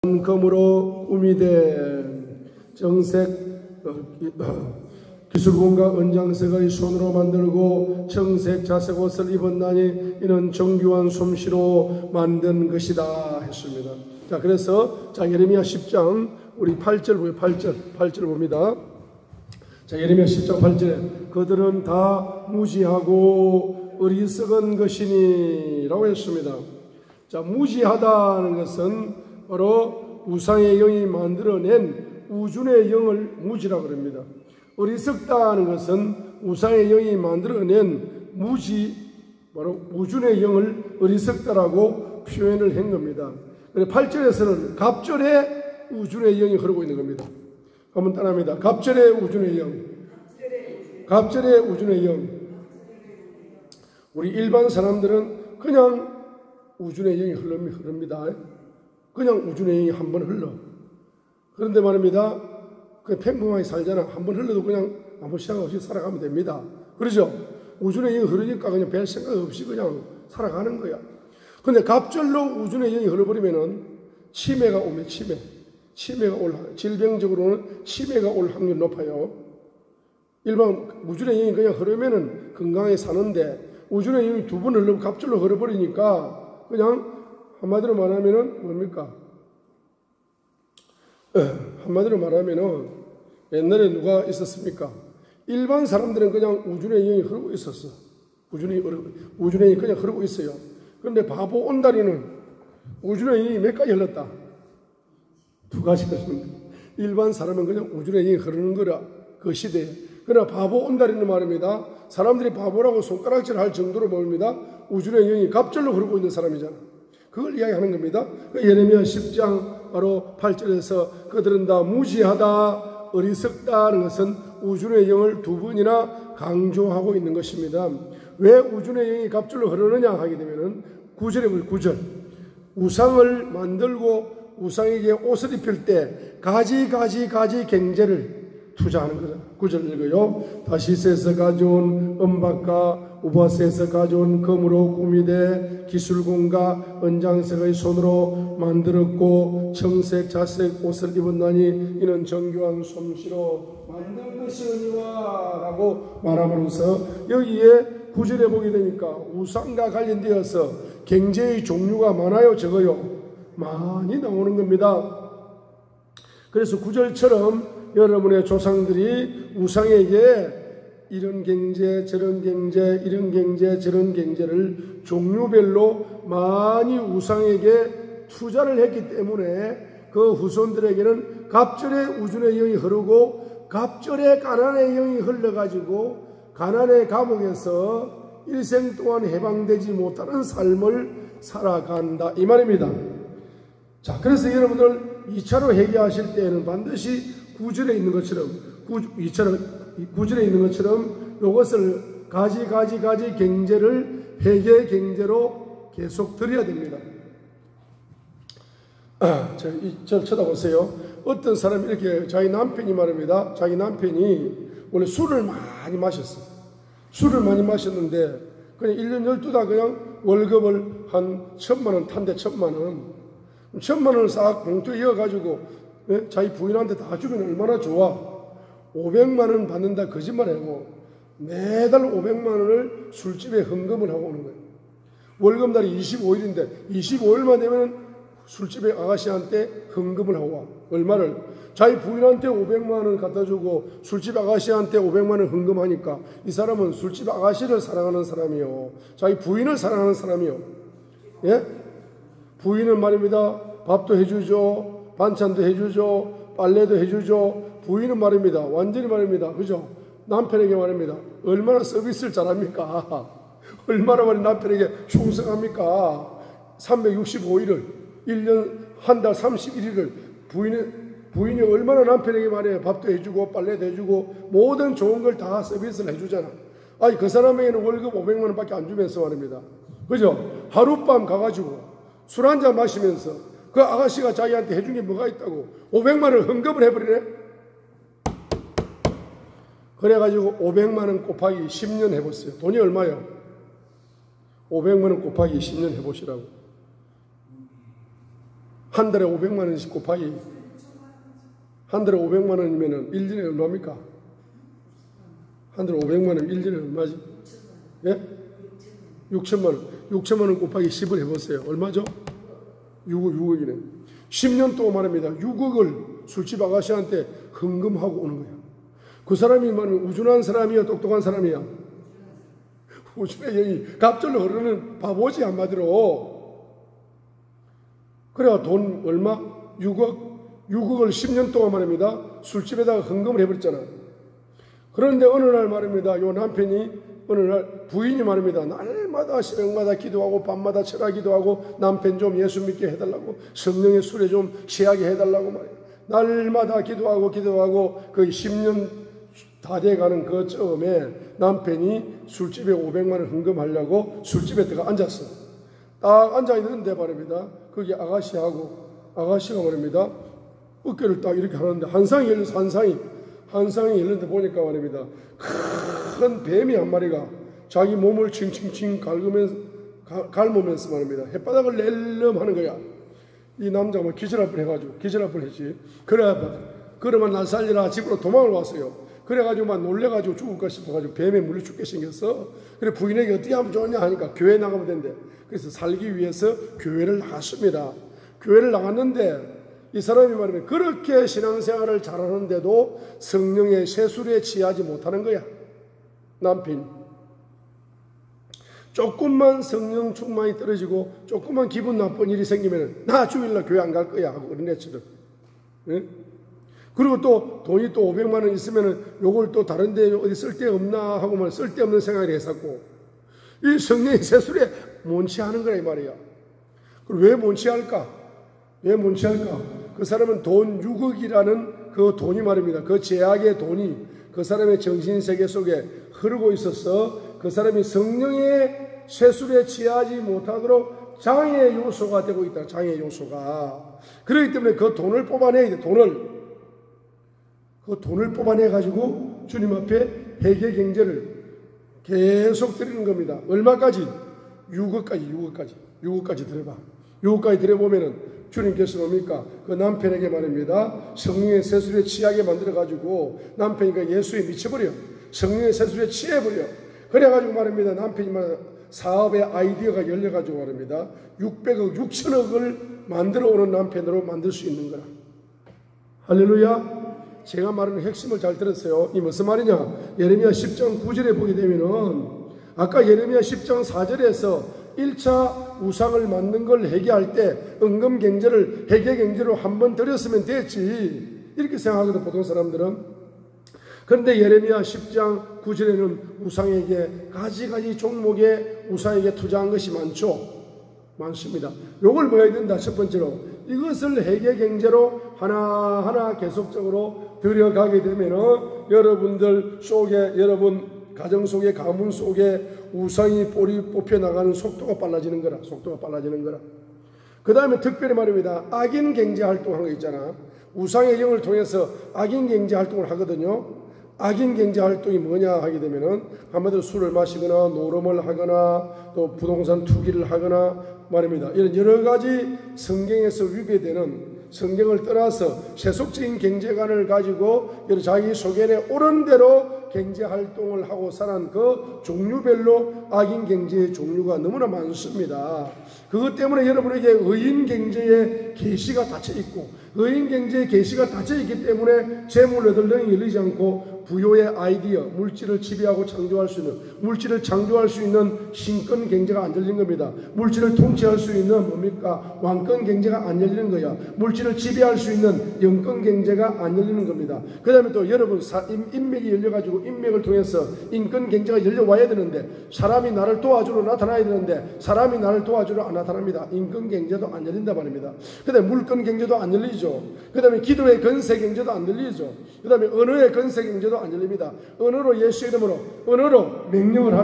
금으로 우미된 정색 기술공과 은장색의 손으로 만들고 청색 자색 옷을 입었나니 이는 정교한 솜씨로 만든 것이다 했습니다. 자, 그래서 예레미야 10장 우리 8절 8절 봅니다. 자, 예레미야 10장 8절에 그들은 다 무지하고 어리석은 것이니 라고 했습니다. 자, 무지하다는 것은 바로 우상의 영이 만들어낸 우준의 영을 무지라고 합니다. 어리석다는 것은 우상의 영이 만들어낸 바로 우준의 영을 어리석다라고 표현을 한 겁니다. 8절에서는 갑절에 우준의 영이 흐르고 있는 겁니다. 한번 따라합니다. 갑절에 우준의 영. 갑절에 우준의 영. 우리 일반 사람들은 그냥 우준의 영이 흐릅니다. 그냥 우준의 영이 한번 흘러. 그런데 말입니다. 그냥 평범하게 살잖아. 한번 흘러도 그냥 아무 생각 없이 살아가면 됩니다. 그러죠? 우준의 영이 흐르니까 그냥 별 생각 없이 그냥 살아가는 거야. 근데 갑절로 우준의 영이 흘러버리면은 치매가 오면 치매가 질병적으로는 치매가 올 확률이 높아요. 일반 우준의 영이 그냥 흐르면은 건강하게 사는데 우준의 영이 두 번 흘러 갑절로 흘러버리니까 그냥 한마디로 말하면은 뭡니까? 한마디로 말하면은 옛날에 누가 있었습니까? 일반 사람들은 그냥 우준의 영이 흐르고 있었어. 우준의 영이 그냥 흐르고 있어요. 그런데 바보 온다리는 우준의 영이 몇 가지 흘렀다? 두 가지 흘렀습니다. 일반 사람은 그냥 우준의 영이 흐르는 거라 그 시대에. 그러나 바보 온다리는 말입니다. 사람들이 바보라고 손가락질 할 정도로 뭡니다? 우준의 영이 갑절로 흐르고 있는 사람이잖아. 그걸 이야기하는 겁니다. 예레미야 10장 바로 8절에서 그들은 다 무지하다, 어리석다는 것은 우준의 영을 두 번이나 강조하고 있는 것입니다. 왜 우준의 영이 갑절로 흐르느냐 하게 되면은 9절. 우상을 만들고 우상에게 옷을 입힐 때 가지 경제를 투자하는 거죠. 9절 읽어요. 다시스에서 가져온 은박과 우바스에서 가져온 금으로 꾸미되 기술공과 은장색의 손으로 만들었고 청색 자색 옷을 입었나니 이는 정교한 솜씨로 만든 것이니와 라고 말함으로써 여기에 9절에 보게 되니까 우상과 관련되어서 경제의 종류가 많아요, 적어요? 많이 나오는 겁니다. 그래서 9절처럼 여러분의 조상들이 우상에게 이런 경제, 저런 경제, 이런 경제, 저런 경제를 종류별로 많이 우상에게 투자를 했기 때문에 그 후손들에게는 갑절에 우준의 영이 흐르고 갑절에 가난의 영이 흘러가지고 가난의 감옥에서 일생 동안 해방되지 못하는 삶을 살아간다 이 말입니다. 자, 그래서 여러분들 2차로 회개하실 때에는 반드시 9절에 있는 것처럼 9절에 있는 것처럼 이것을 가지 경제를 회개 경제로 계속 드려야 됩니다. 저 쳐다보세요. 어떤 사람이 이렇게 자기 남편이 말입니다. 자기 남편이 원래 술을 많이 마셨어. 술을 많이 마셨는데 그냥 1년 12달 그냥 월급을 한 1,000만 원 탄대 1,000만 원. 1,000만 원을 싹 봉투에 이어가지고 자기 부인한테 다 주면 얼마나 좋아. 500만 원 받는다 거짓말하고 매달 500만 원을 술집에 헌금을 하고 오는 거예요. 월급날이 25일인데 25일만 되면 술집에 아가씨한테 헌금을 하고 와. 얼마를? 자기 부인한테 500만 원 갖다 주고 술집 아가씨한테 500만 원 헌금하니까 이 사람은 술집 아가씨를 사랑하는 사람이요. 자기 부인을 사랑하는 사람이요. 예? 부인은 말입니다. 밥도 해주죠. 반찬도 해주죠. 빨래도 해주죠. 부인은 말입니다. 완전히 말입니다. 그죠? 남편에게 말입니다. 얼마나 서비스를 잘합니까? 얼마나 많이 남편에게 충성합니까? 365일을 1년 한 달 31일을 부인이 얼마나 남편에게 말해요. 밥도 해주고 빨래도 해주고 모든 좋은 걸 다 서비스를 해주잖아. 아니 그 사람에게는 월급 500만 원밖에 안 주면서 말입니다. 그죠? 하룻밤 가가지고 술 한잔 마시면서 그 아가씨가 자기한테 해준 게 뭐가 있다고 500만 원을 헌금을 해버리네. 그래가지고 500만 원 곱하기 10년 해보세요. 돈이 얼마요? 500만 원 곱하기 10년 해보시라고. 한 달에 500만 원씩 곱하기 한 달에 500만 원이면 1년에 얼마입니까? 한 달에 500만 원 1년에 얼마지? 예? 6천만 원. 6천만 원 곱하기 10을 해보세요. 얼마죠? 6억이네. 10년 동안 말합니다. 6억을 술집 아가씨한테 헌금하고 오는 거야. 그 사람이 말하면 우준한 사람이야, 똑똑한 사람이야? 우준의 영이 갑절로 흐르는 바보지 한마디로. 그래야 돈 얼마? 6억을 10년 동안 말합니다. 술집에다가 헌금을 해버렸잖아. 그런데 어느 날 말입니다. 요 남편이 어느 날 부인이 말입니다. 날마다 새벽마다 기도하고 밤마다 철학기도 하고 남편 좀 예수 믿게 해달라고, 성령의 술에 좀 취하게 해달라고 말이에요. 날마다 기도하고 거의 10년 다 돼가는 그 처음에 남편이 술집에 500만 원 헌금하려고 술집에 들어가 앉았어. 딱 앉아있는데 말입니다. 거기 아가씨가 말입니다. 어깨를 딱 이렇게 하는데 한 상이 열려서 한 상이 열렸는데 보니까 말입니다. 큰 뱀이 한 마리가 자기 몸을 칭칭칭 갈으면서 말입니다. 햇바닥을 낼름 하는 거야. 이 남자가 기절할 뻔했지. 그러면 날 살리라 집으로 도망을 왔어요. 그래가지고 막 놀래가지고 죽을까 싶어가지고 뱀에 물려 죽게 생겼어. 그래 부인에게 어떻게 하면 좋냐 하니까 교회 나가면 된대. 그래서 살기 위해서 교회를 나갔습니다. 교회를 나갔는데 이 사람이 말하면 그렇게 신앙생활을 잘하는데도 성령의 세술에 취하지 못하는 거야. 남편이. 조금만 성령 충만이 떨어지고 조금만 기분 나쁜 일이 생기면 나 주일날 교회 안 갈 거야 하고 어린애처럼. 네? 그리고 또 돈이 또 500만 원 있으면 요걸 또 다른 데 어디 쓸데없나 하고 말 쓸데없는 생각을 했었고, 이 성령의 세술에 몬치하는 거야 이 말이야. 그럼 왜 몬치할까? 그 사람은 돈 6억이라는 그 돈이 말입니다. 그 제약의 돈이 그 사람의 정신세계 속에 흐르고 있어서 그 사람이 성령의 세술에 취하지 못하도록 장애 요소가 되고 있다. 장애 요소가. 그렇기 때문에 그 돈을 뽑아내야 돼. 그 돈을 뽑아내가지고 주님 앞에 회개 경제를 계속 드리는 겁니다. 얼마까지? 6억까지 들어봐. 6억까지 들어보면은 주님께서 뭡니까? 그 남편에게 말입니다. 성령의 세술에 취하게 만들어가지고 남편이가 예수에 미쳐버려. 성령의 세술에 취해버려. 그래가지고 말입니다. 남편이 사업의 아이디어가 열려가지고 말입니다. 600억, 6천억을 만들어 오는 남편으로 만들 수 있는 거라. 할렐루야. 제가 말하는 핵심을 잘 들었어요. 이 무슨 말이냐? 예레미야 10장 9절에 보게 되면은 아까 예레미야 10장 4절에서 1차 우상을 만든 걸 회개할 때 은금경제를 회개경제로 한번 드렸으면 됐지 이렇게 생각하거든 보통 사람들은. 그런데 예레미야 10장 9절에는 우상에게 가지가지 종목의 우상에게 투자한 것이 많습니다. 요걸 뭐 해야 된다? 첫 번째로 이것을 회개경제로 하나하나 계속적으로 들여가게 되면은 여러분들 속에, 여러분 가정 속에, 가문 속에 우상이 뿌리 뽑혀 나가는 속도가 빨라지는 거라. 그 다음에 특별히 말입니다. 악인 경제 활동하는 거 있잖아. 우상의 영을 통해서 악인 경제 활동을 하거든요. 악인 경제 활동이 뭐냐 하게 되면은 한마디로 술을 마시거나 노름을 하거나 또 부동산 투기를 하거나 말입니다. 이런 여러 가지 성경에서 위배되는, 성경을 떠나서 세속적인 경제관을 가지고 자기 소견에 옳은 대로 경제활동을 하고 사는 그 종류별로 악인 경제의 종류가 너무나 많습니다. 그것 때문에 여러분에게 의인 경제의 계시가 닫혀있고, 의인 경제의 계시가 닫혀있기 때문에 재물 얻을 능이 열리지 않고 부요의 아이디어, 물질을 지배하고 창조할 수 있는, 물질을 창조할 수 있는 신권 경제가 안 열린 겁니다. 물질을 통치할 수 있는 뭡니까? 왕권 경제가 안 열리는 거야. 물질을 지배할 수 있는 영권 경제가 안 열리는 겁니다. 그 다음에 또 여러분 인맥이 열려가지고 인맥을 통해서 인권 경제가 열려와야 되는데, 사람이 나를 도와주러 나타나야 되는데 사람이 나를 도와주러 안 나타납니다. 인권 경제도 안 열린다 말입니다. 그 다음에 물권 경제도 안 열리죠. 그 다음에 기도의 건세 경제도 안 열리죠. 그 다음에 언어의 건세 경제도 안 열립니다. 언어로, 예수 이름으로 언어로 명령을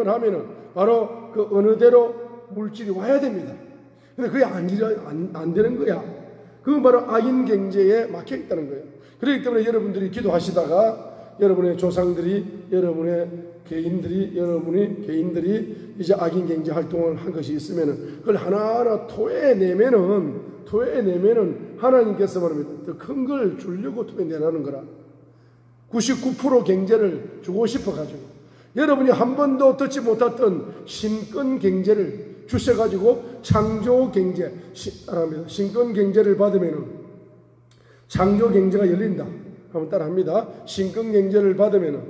하면은 바로 그 언어대로 물질이 와야 됩니다. 근데 그게 안 되는 거야. 그건 바로 악인 경제에 막혀 있다는 거예요. 그렇기 때문에 여러분들이 기도하시다가 여러분의 조상들이, 여러분의 개인들이 이제 악인 경제 활동을 한 것이 있으면은 그걸 하나하나 토해내면은 토해내면은 하나님께서 말합니다. 더 큰 걸 주려고 토해내라는 거라. 99% 경제를 주고 싶어가지고 여러분이 한 번도 듣지 못했던 신권 경제를 주셔가지고 창조 경제, 신권 경제를 받으면은 창조 경제가 열린다. 한번 따라합니다. 신권 경제를 받으면은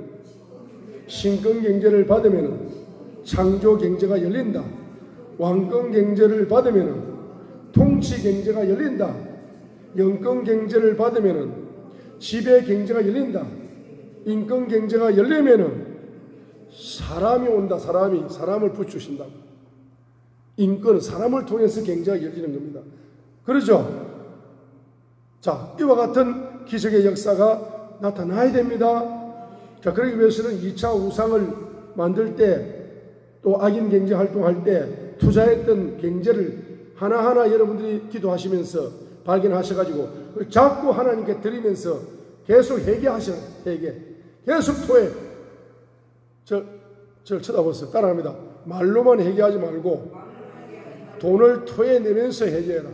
창조 경제가 열린다. 왕권 경제를 받으면은 통치 경제가 열린다. 영권 경제를 받으면은 지배 경제가 열린다. 인권 경제가 열리면은 사람이 온다. 사람을 붙주신다고. 인권은 사람을 통해서 경제가 열리는 겁니다. 그렇죠? 자, 이와 같은 기적의 역사가 나타나야 됩니다. 자, 그러기 위해서는 2차 우상을 만들 때 또 악인 경제 활동할 때 투자했던 경제를 하나하나 여러분들이 기도하시면서 발견하셔가지고 자꾸 하나님께 드리면서 계속 회개하셔. 계속 토해. 저를 쳐다보세요. 따라합니다. 말로만 회개하지 말고 돈을 토해내면서 회개해라.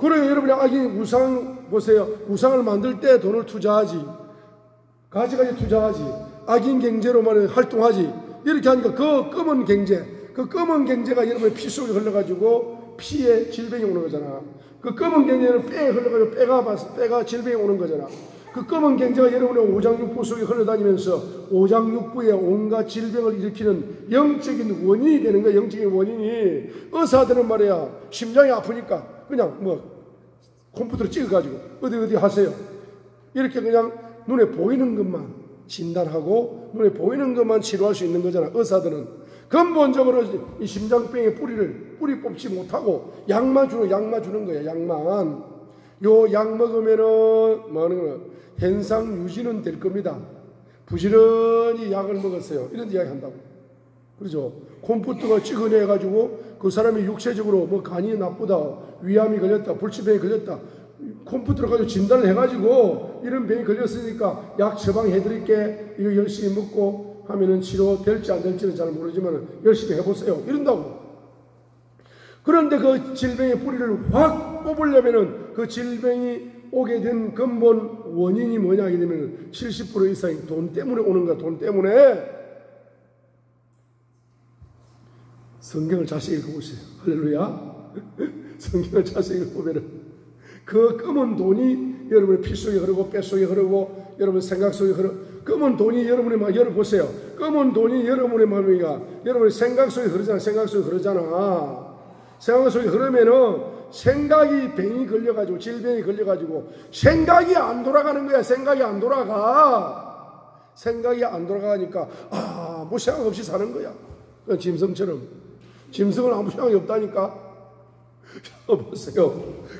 그래요. 여러분이 악인 우상 보세요. 우상을 만들 때 돈을 투자하지. 가지가지 투자하지. 악인 경제로만 활동하지. 이렇게 하니까 그 검은 경제가 여러분의 피 속에 흘러가지고 피에 질병이 오는 거잖아. 그 검은 경제는 뼈에 흘러가지고 뼈가 질병이 오는 거잖아. 그 검은 경제가 여러분의 오장육부 속에 흘러다니면서 오장육부에 온갖 질병을 일으키는 영적인 원인이 되는 거야. 영적인 원인이. 의사들은 말이야, 심장이 아프니까 그냥 컴퓨터로 찍어가지고 어디 하세요. 이렇게 그냥 눈에 보이는 것만 진단하고 눈에 보이는 것만 치료할 수 있는 거잖아. 의사들은 근본적으로 이 심장병의 뿌리 뽑지 못하고 약만 주는 거야. 약만. 요 약 먹으면은 뭐 하는 거야? 현상 유지는 될 겁니다. 부지런히 약을 먹었어요. 이런 이야기 한다고. 그렇죠? 컴퓨터가 찍어내가지고 그 사람이 육체적으로 뭐 간이 나쁘다, 위암이 걸렸다, 불치병이 걸렸다. 컴퓨터로 가지고 진단을 해가지고 이런 병이 걸렸으니까 약 처방해드릴게. 이거 열심히 먹고 하면은 치료될지 안 될지는 잘 모르지만 열심히 해보세요. 이런다고. 그런데 그 질병의 뿌리를 확 뽑으려면은 그 질병이 오게 된 근본 원인이 뭐냐 하게 되면 70% 이상이 돈 때문에 오는 거야. 돈 때문에. 성경을 자세히 읽어보세요. 할렐루야. 성경을 자세히 읽어보면 그 검은 돈이 여러분의 피 속에 흐르고 뼈 속에 흐르고 여러분 생각 속에 검은 돈이 여러분의 막 열어보세요. 검은 돈이 여러분의 마음이가 여러분의 생각 속에 흐르잖아. 생각 속에 흐르면은 생각이 병이 걸려가지고 질병이 걸려가지고 생각이 안 돌아가는 거야. 생각이 안 돌아가니까 아무 생각 없이 사는 거야. 그냥 짐승처럼. 짐승은 아무 생각이 없다니까. 보세요.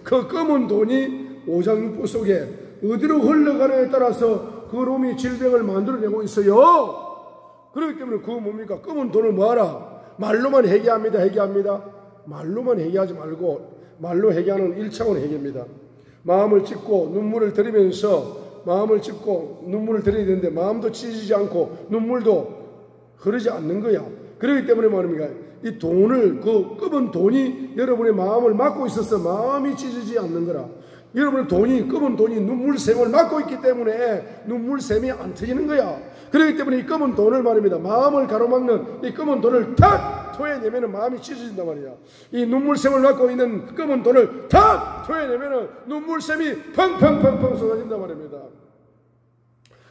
그 검은 돈이 오장육부 속에 어디로 흘러가느냐에 따라서 그 놈이 질병을 만들어내고 있어요. 그렇기 때문에 그거 뭡니까? 검은 돈을 뭐하라? 말로만 회개합니다. 말로만 회개하지 말고 말로 회개하는 1차원 회개입니다. 마음을 찢고 눈물을 들이면서 눈물을 들여야 되는데 마음도 찢어지지 않고 눈물도 흐르지 않는 거야. 그렇기 때문에 말입니다. 이 돈을, 그 검은 돈이 여러분의 마음을 막고 있어서 마음이 찢어지지 않는 거라. 여러분의 검은 돈이 눈물샘을 막고 있기 때문에 눈물샘이 안 터지는 거야. 그렇기 때문에 이 검은 돈을 말입니다. 마음을 가로막는 이 검은 돈을 탁 토해내면 마음이 찢어진단 말이야. 이 눈물샘을 막고 있는 검은 돈을 탁 토해내면 눈물샘이 펑펑펑펑 쏟아진단 말입니다.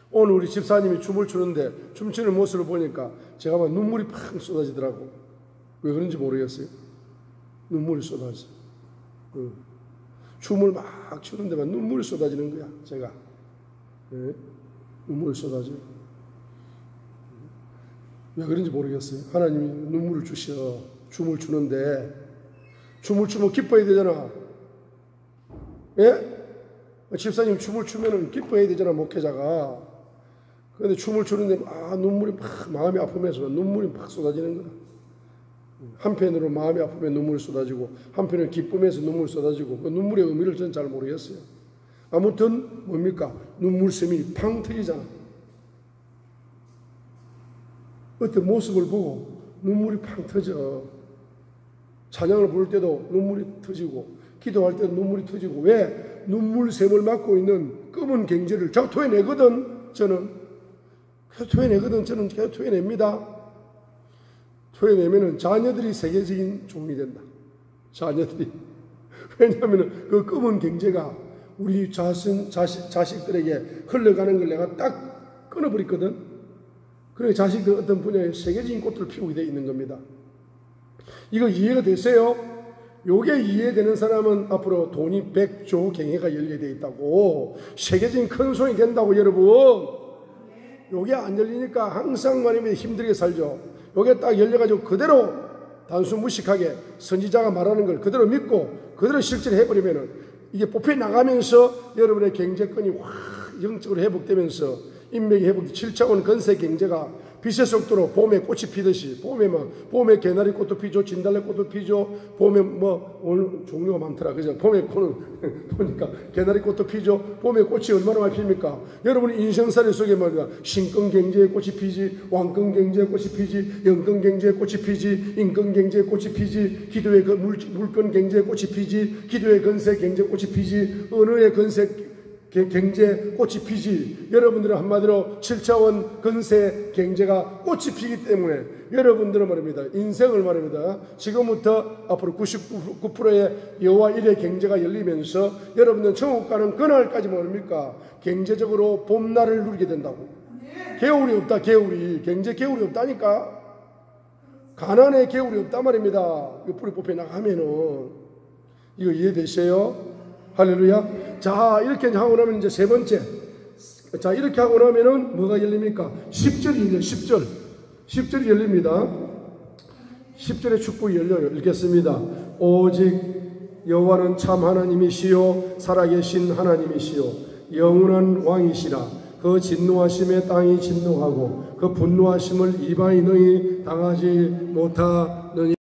오늘 우리 집사님이 춤을 추는데 춤추는 모습을 보니까 제가 막 눈물이 팍 쏟아지더라고. 왜 그런지 모르겠어요. 눈물이 쏟아져. 춤을 막 추는데만 눈물이 쏟아지는 거야. 제가. 네? 눈물이 쏟아져요. 왜 그런지 모르겠어요. 하나님이 눈물을 주셔. 춤을 추는데 춤을 추면 기뻐해야 되잖아. 예? 집사님 춤을 추면 기뻐해야 되잖아. 목회자가. 그런데 춤을 추는데 눈물이 막 마음이 아프면서 눈물이 막 쏟아지는 거야. 한편으로 마음이 아프면 눈물이 쏟아지고 한편으로 기쁨에서 눈물이 쏟아지고 그 눈물의 의미를 저는 잘 모르겠어요. 아무튼 뭡니까? 눈물샘이 팡 터지잖아. 어떤 모습을 보고 눈물이 팡 터져. 찬양을 부를 때도 눈물이 터지고 기도할 때 눈물이 터지고. 왜? 눈물샘을 맞고 있는 검은 갱제를 제가 토해내거든. 저는 계속 토해냅니다. 토해내면은 자녀들이 세계적인 종이 된다. 자녀들이. 왜냐하면 그 검은 갱제가 우리 자식들에게 흘러가는 걸 내가 딱 끊어버렸거든. 그래 자식들 어떤 분야에 세계적인 꽃을 피우게 되어 있는 겁니다. 이거 이해가 되세요? 요게 이해되는 사람은 앞으로 돈이 100조 경해가 열리게 되어 있다고, 세계적인 큰 손이 된다고. 여러분, 요게 안 열리니까 항상 말입니다. 힘들게 살죠. 요게 딱 열려가지고 그대로 단순 무식하게 선지자가 말하는 걸 그대로 믿고 그대로 실천을 해버리면은 이게 뽑혀 나가면서 여러분의 경제권이 확 영적으로 회복되면서 인맥이 회복돼 7차원 건세 경제가 빛의 속도로 봄에 꽃이 피듯이, 봄에 개나리 꽃도 피죠, 진달래 꽃도 피죠, 봄에 오늘 종류가 많더라, 그죠? 봄에 꽃은 보니까 개나리 꽃도 피죠. 봄에 꽃이 얼마나 많이 핍니까? 여러분이 인생살이 속에 말이야, 신권 경제의 꽃이 피지, 왕권 경제의 꽃이 피지, 영권 경제의 꽃이 피지, 인권 경제의 꽃이 피지, 기도의 물권 경제의 꽃이 피지, 기도의 건세 경제 꽃이 피지, 언어의 건세 경제 꽃이 피지. 여러분들은 한마디로 7차원 건세 경제가 꽃이 피기 때문에 여러분들은 말입니다, 인생을 말입니다, 지금부터 앞으로 99%의 여호와 일의 경제가 열리면서 여러분들은 천국 가는 그날까지 말입니까, 경제적으로 봄날을 누리게 된다고. 개울이 없다. 경제 개울이 없다니까. 가난의 개울이 없단 말입니다. 이거 뿌리 뽑혀 나가면은. 이거 이해되세요? 할렐루야. 자, 이렇게 하고 나면 이제 세 번째. 자, 이렇게 하고 나면은 뭐가 열립니까? 10절이 열려요. 10절이 열립니다. 10절의 축복이 열려요. 읽겠습니다. 오직 여호와는 참 하나님이시요 살아계신 하나님이시요 영원한 왕이시라. 그 진노하심에 땅이 진노하고 그 분노하심을 이방인의 당하지 못하느니